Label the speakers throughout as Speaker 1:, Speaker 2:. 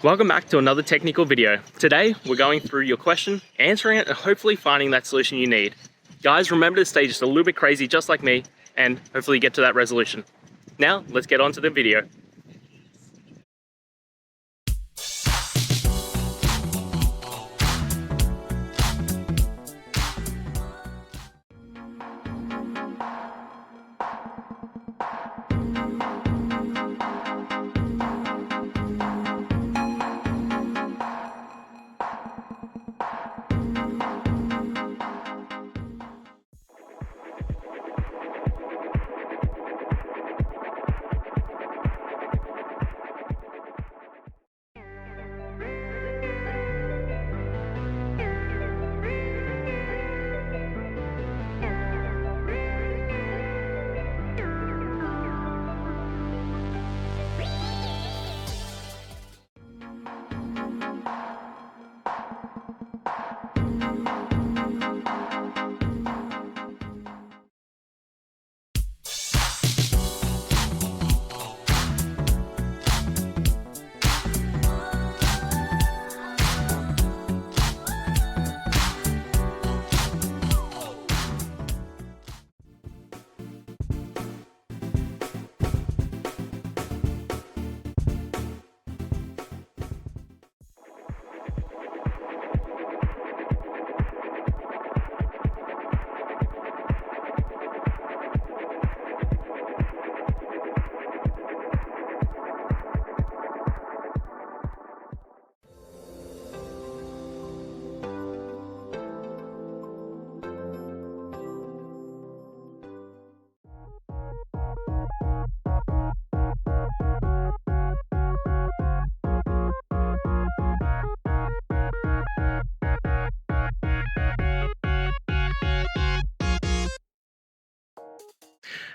Speaker 1: Welcome back to another technical video. Today, we're going through your question, answering it, and hopefully finding that solution you need. Guys, remember to stay just a little bit crazy, just like me, and hopefully get to that resolution. Now, let's get on to the video.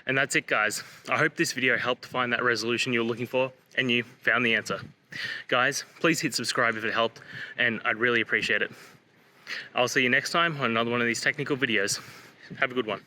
Speaker 1: And that's it, guys. I hope this video helped find that resolution you're looking for and you found the answer. Guys, please hit subscribe if it helped, and I'd really appreciate it. I'll see you next time on another one of these technical videos. Have a good one.